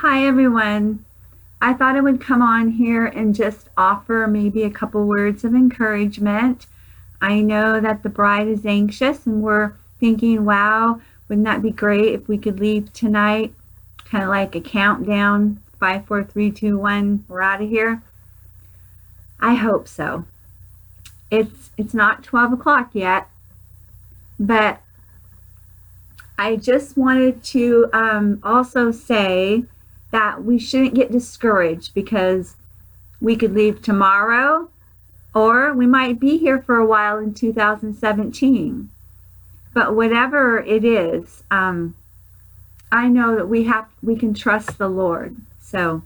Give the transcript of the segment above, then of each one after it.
Hi, everyone. I thought I would come on here and just offer maybe a couple words of encouragement. I know that the bride is anxious and we're thinking, wow, wouldn't that be great if we could leave tonight? Kind of like a countdown 5, 4, 3, 2, 1, we're out of here. I hope so. It's not 12 o'clock yet, but I just wanted to also say that we shouldn't get discouraged because we could leave tomorrow or we might be here for a while in 2017. But whatever it is, I know that we can trust the Lord. So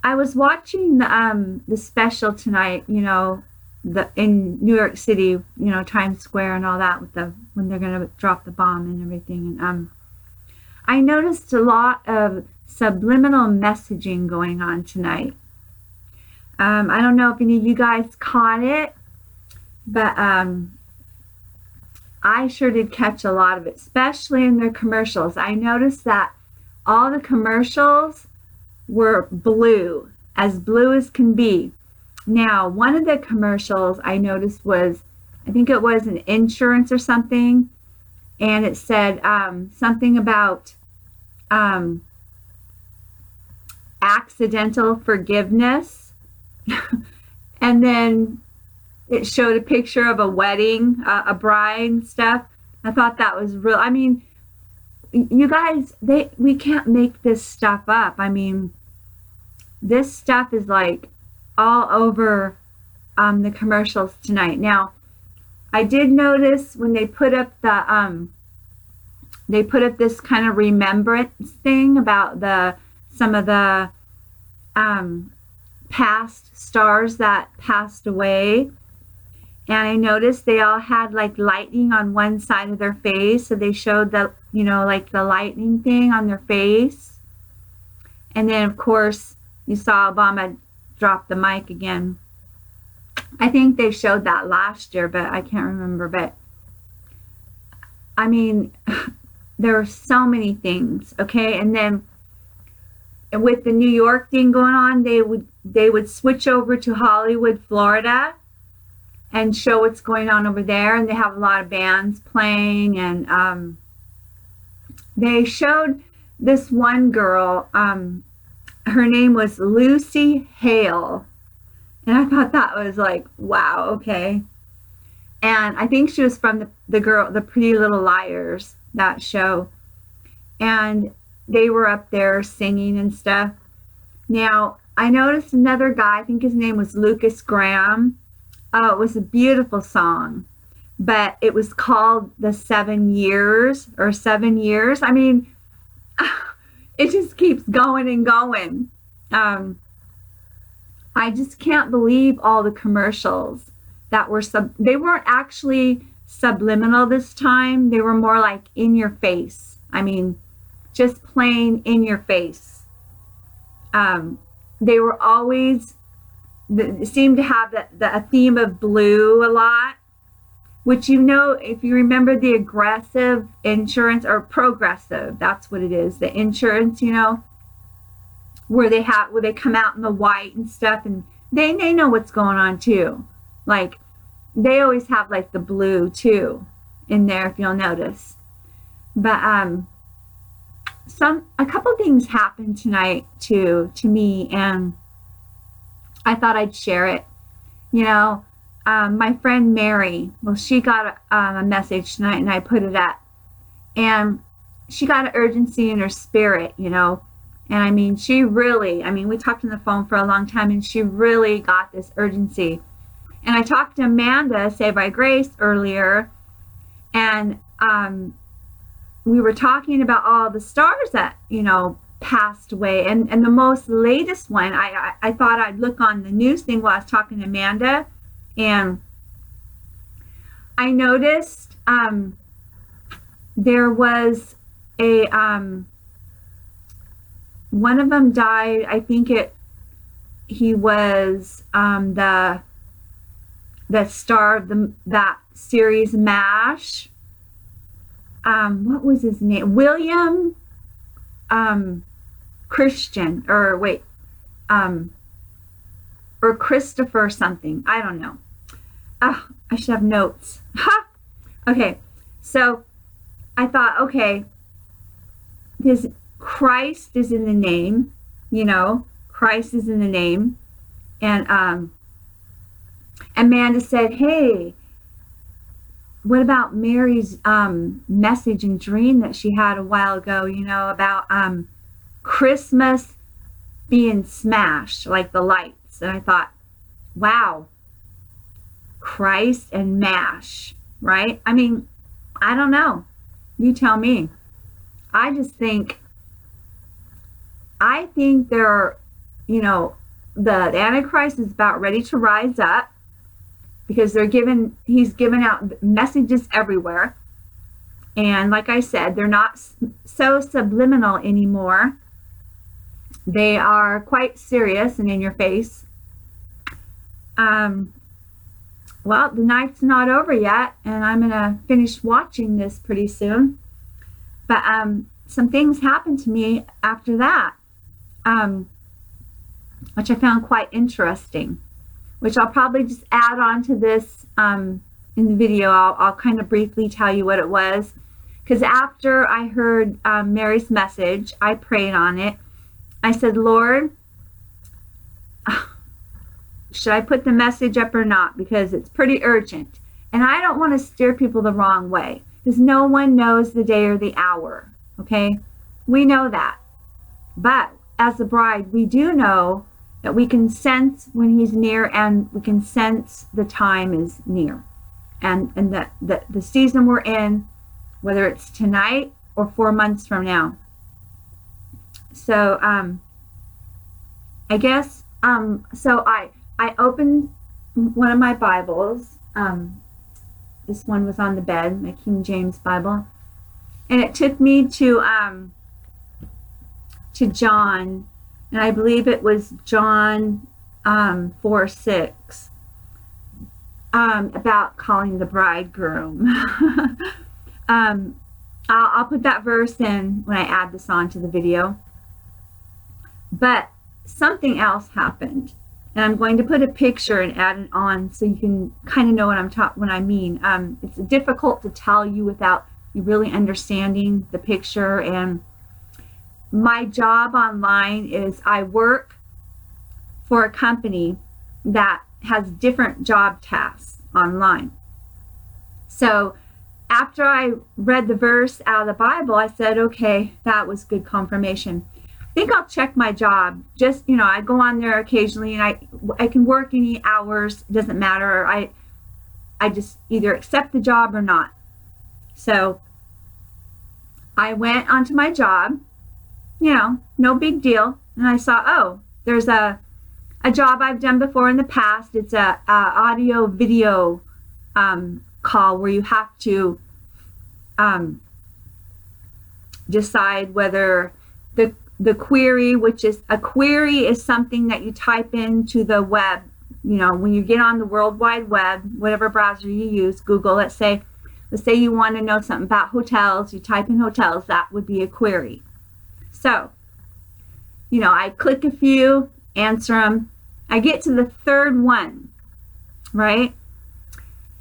I was watching the special tonight, in New York City, Times Square and all that with when they're going to drop the bomb and everything. And I noticed a lot of subliminal messaging going on tonight. I don't know if any of you guys caught it, but I sure did catch a lot of it, especially in their commercials. I noticed that all the commercials were blue as can be. Now, one of the commercials I noticed was, I think it was an insurance or something, and it said something about accidental forgiveness. And then it showed a picture of a wedding, a bride and stuff. I thought that was real. I mean, you guys, we can't make this stuff up. I mean, this stuff is like all over the commercials tonight. Now, I did notice when they put up this kind of remembrance thing about some of the past stars that passed away. And I noticed they all had like lightning on one side of their face. So they showed like the lightning thing on their face. And then, of course, you saw Obama drop the mic again. I think they showed that last year, but I can't remember. But I mean, there are so many things, okay? And then with the New York thing going on, they would switch over to Hollywood, Florida, and show what's going on over there. And they have a lot of bands playing, and they showed this one girl. Her name was Lucy Hale, and I thought that was like, wow, okay. And I think she was from the Pretty Little Liars, that show. And they were up there singing and stuff. Now, I noticed another guy, I think his name was Lucas Graham. It was a beautiful song, but it was called The 7 Years or 7 Years. I mean, it just keeps going and going. I just can't believe all the commercials that were they weren't actually subliminal this time. They were more like in your face. I mean, just plain in your face. They were always seemed to have a theme of blue a lot, which, if you remember the aggressive insurance or progressive, that's what it is, the insurance, where they come out in the white and stuff, and they know what's going on too. Like, they always have like the blue too in there, if you'll notice. But a couple things happened tonight to me, and I thought I'd share it. My friend Mary, well, she got a message tonight, and I put it up, and she got an urgency in her spirit, and I mean, we talked on the phone for a long time, and she really got this urgency. And I talked to Amanda, Saved by Grace, earlier, and we were talking about all the stars that, passed away. And the most latest one, I thought I'd look on the news thing while I was talking to Amanda, and I noticed there was a one of them died. I think he was the star of that series MASH. What was his name? William Christian, or wait, or Christopher something. I don't know. Oh, I should have notes. Ha! Okay, so I thought, okay, because Christ is in the name, Christ is in the name. And Amanda said, hey, what about Mary's message and dream that she had a while ago, about Christmas being smashed, like the lights. And I thought, wow, Christ and mash, right? I mean, I don't know. You tell me. I think there are, the Antichrist is about ready to rise up, because he's given out messages everywhere. And like I said, they're not so subliminal anymore. They are quite serious and in your face. Well, the night's not over yet, and I'm going to finish watching this pretty soon. But some things happened to me after that, which I found quite interesting, which I'll probably just add on to this in the video. I'll kind of briefly tell you what it was. Because after I heard Mary's message, I prayed on it. I said, Lord, should I put the message up or not? Because it's pretty urgent. And I don't want to steer people the wrong way, because no one knows the day or the hour. Okay? We know that. But as a bride, we do know that we can sense when he's near, and we can sense the time is near. And that the season we're in, whether it's tonight or 4 months from now. So I guess so I opened one of my Bibles. This one was on the bed, my King James Bible, and it took me to John, and I believe it was John 4:6, about calling the bridegroom. I'll put that verse in when I add this on to the video. But something else happened, and I'm going to put a picture and add it on so you can kind of know what I mean. It's difficult to tell you without you really understanding the picture. And my job online is I work for a company that has different job tasks online. So after I read the verse out of the Bible, I said, okay, that was good confirmation. I think I'll check my job. Just, I go on there occasionally, and I can work any hours. It doesn't matter. I just either accept the job or not. So I went onto my job, no big deal. And I saw, oh, there's a job I've done before in the past. It's a audio video call where you have to decide whether the query, which is a query, is something that you type into the web. When you get on the World Wide Web, whatever browser you use, Google, let's say you want to know something about hotels, you type in hotels, that would be a query. So, I click a few, answer them. I get to the third one, right?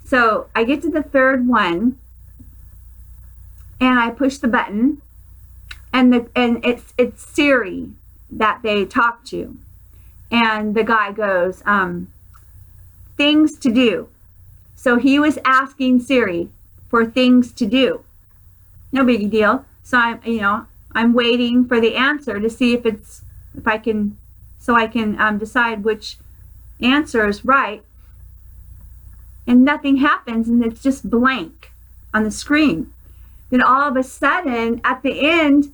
So I get to the third one, and I push the button, and it's Siri that they talk to, and the guy goes, things to do. So he was asking Siri for things to do. No big deal. So I'm waiting for the answer to see if I can decide which answer is right. And nothing happens, and it's just blank on the screen. Then all of a sudden, at the end,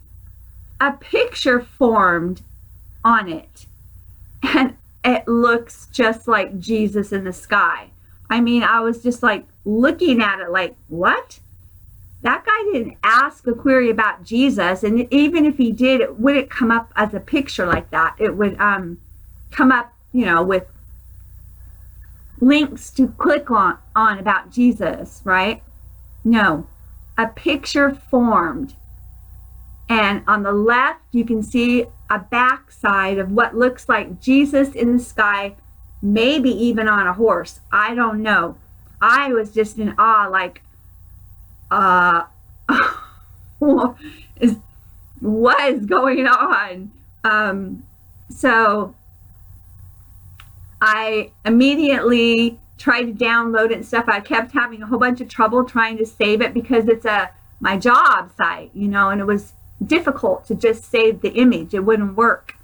a picture formed on it, and it looks just like Jesus in the sky. I mean, I was just like looking at it like, what? That guy didn't ask a query about Jesus, and even if he did, it wouldn't come up as a picture like that. It would come up, with links to click on about Jesus, right? No, a picture formed And on the left, you can see a backside of what looks like Jesus in the sky, maybe even on a horse. I don't know. I was just in awe, like, uh, what is going on? So I immediately tried to download it and stuff. I kept having a whole bunch of trouble trying to save it because it's my job site, and it was difficult to just save the image. It wouldn't work.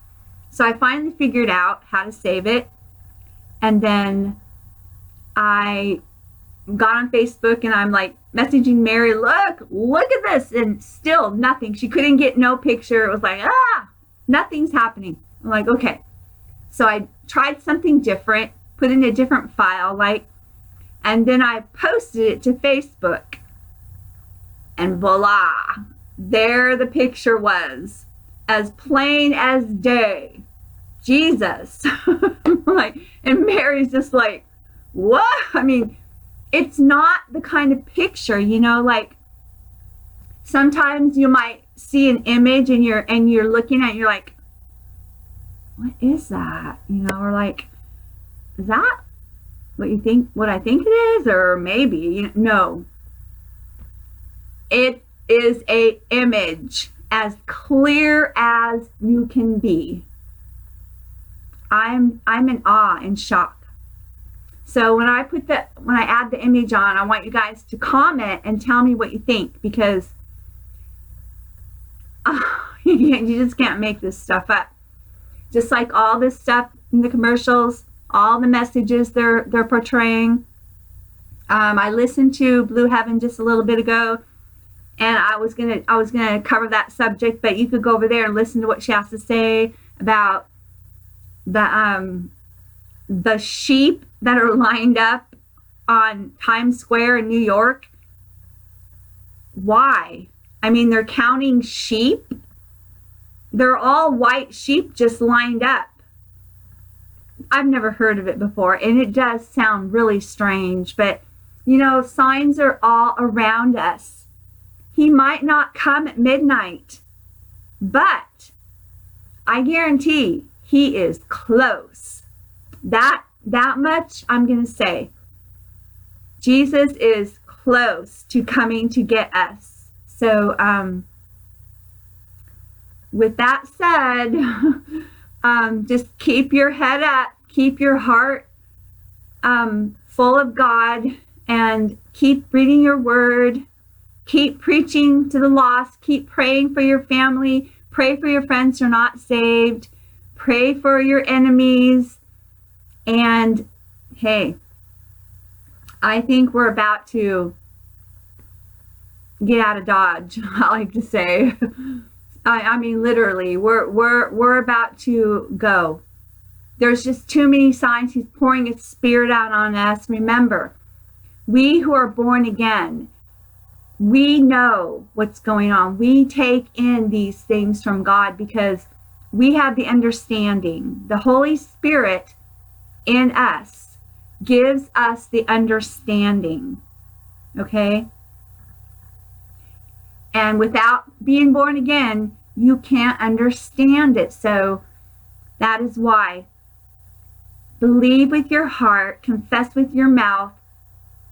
So I finally figured out how to save it. And then I got on Facebook and I'm like messaging Mary, look at this. And still nothing. She couldn't get no picture. It was like, nothing's happening. I'm like, okay. So I tried something different, put in a different file, and then I posted it to Facebook. And voila, there the picture was, as plain as day. Jesus. And Mary's just like, what? I mean, it's not the kind of picture, like sometimes you might see an image and you're looking at it, you're like, what is that? Or like, is that what I think it is? Or maybe, no. It is a image as clear as you can be. I'm in awe and shock. So when I add the image on, I want you guys to comment and tell me what you think, because you just can't make this stuff up. Just like all this stuff in the commercials, all the messages they're portraying. I listened to Blue Heaven just a little bit ago, and I was gonna cover that subject, but you could go over there and listen to what she has to say about the sheep that are lined up on Times Square in New York. Why? I mean, they're counting sheep. They're all white sheep just lined up. I've never heard of it before, and it does sound really strange, but signs are all around us. He might not come at midnight, but I guarantee he is close. That much I'm going to say. Jesus is close to coming to get us. So, with that said, just keep your head up, keep your heart full of God, and keep reading your word, keep preaching to the lost, keep praying for your family, pray for your friends who are not saved, pray for your enemies, and hey, I think we're about to get out of Dodge, I like to say. I mean, literally, we're about to go. There's just too many signs. He's pouring his spirit out on us. Remember, we who are born again, we know what's going on. We take in these things from God because we have the understanding. The Holy Spirit in us gives us the understanding. Okay? And without being born again, you can't understand it. So that is why believe with your heart, confess with your mouth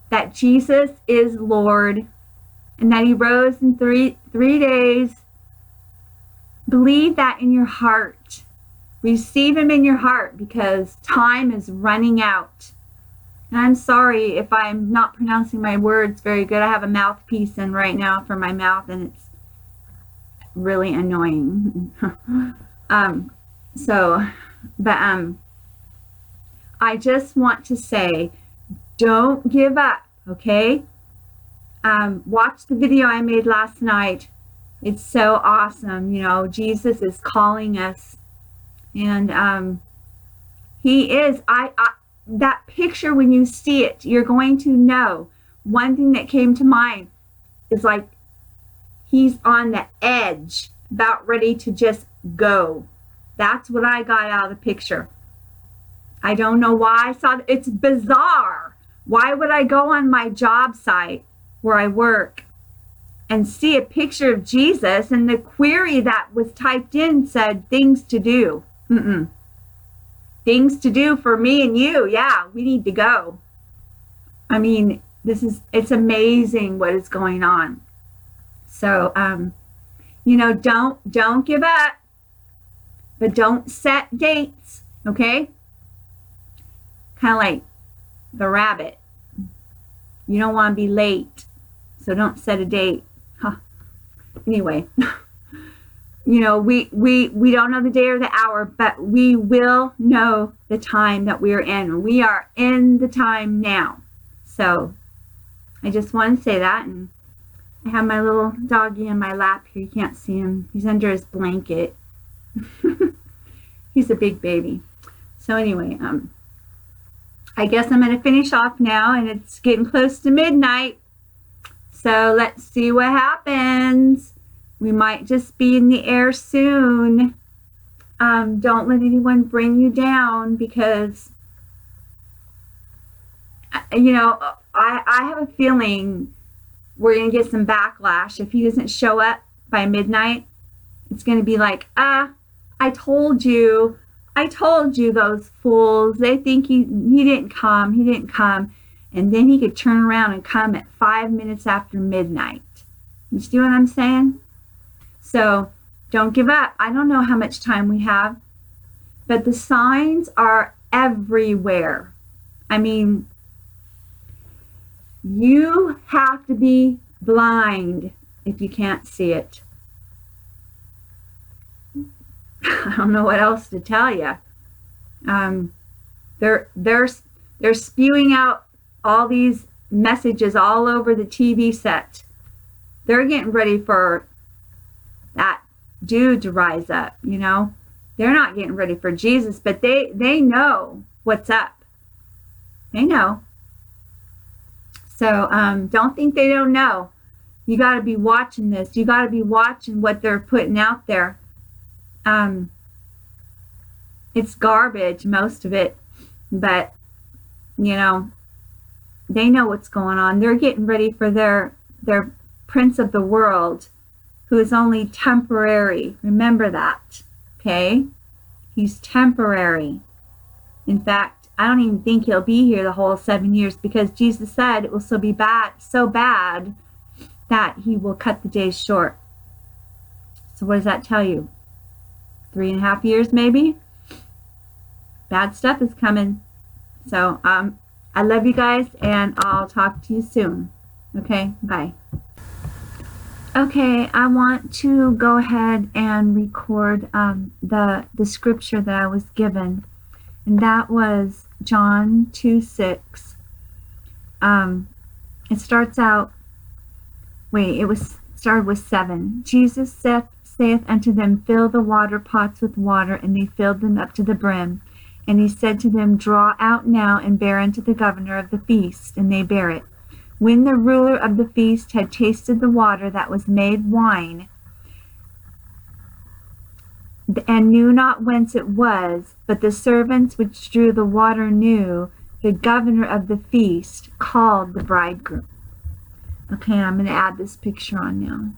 that Jesus is Lord and that he rose in three days. Believe that in your heart. Receive him in your heart, because time is running out. And I'm sorry if I'm not pronouncing my words very good. I have a mouthpiece in right now for my mouth, and it's really annoying. I just want to say, don't give up, okay? Watch the video I made last night. It's so awesome. Jesus is calling us, and he is. That picture, when you see it, you're going to know. One thing that came to mind is like he's on the edge, about ready to just go. That's what I got out of the picture. I don't know why I saw it. It's bizarre. Why would I go on my job site where I work and see a picture of Jesus, and the query that was typed in said things to do. Things to do for me and you. Yeah, we need to go. I mean, it's amazing what is going on. So, you know, don't give up, but don't set dates, okay? Kind of like the rabbit. You don't want to be late, so don't set a date. Anyway, you know, we don't know the day or the hour, but we will know the time that we are in. We are in the time now. So I just want to say that. And I have my little doggy in my lap here. You can't see him. He's under his blanket. He's a big baby. So anyway, I guess I'm going to finish off now, and it's getting close to midnight. So let's see what happens. We might just be in the air soon. Don't let anyone bring you down, because, you know, I have a feeling we're going to get some backlash. If he doesn't show up by midnight, it's going to be like, I told you, those fools. They think he didn't come. And then he could turn around and come at 5 minutes after midnight. You see what I'm saying? So don't give up. I don't know how much time we have, but the signs are everywhere. I mean, you have to be blind if you can't see it. I don't know what else to tell you. They're spewing out all these messages all over the TV set. They're getting ready for that dude to rise up, you know. They're not getting ready for Jesus, but they know what's up. They know. So don't think they don't know. You got to be watching this. You got to be watching what they're putting out there. It's garbage, most of it, but you know, they know what's going on. They're getting ready for their prince of the world, who is only temporary. Remember that, okay? He's temporary. In fact, I don't even think he'll be here the whole 7 years, because Jesus said it will still be so bad that he will cut the days short. So what does that tell you? 3.5 years maybe? Bad stuff is coming. So I love you guys, and I'll talk to you soon. Okay, bye. Okay, I want to go ahead and record the scripture that I was given, and that was John 2:6. It starts out, started with 7. Jesus saith unto them, Fill the water pots with water, and they filled them up to the brim. And he said to them, Draw out now, and bear unto the governor of the feast. And they bare it. When the ruler of the feast had tasted the water that was made wine, and knew not whence it was, but the servants which drew the water knew, the governor of the feast called the bridegroom. Okay, I'm going to add this picture on now.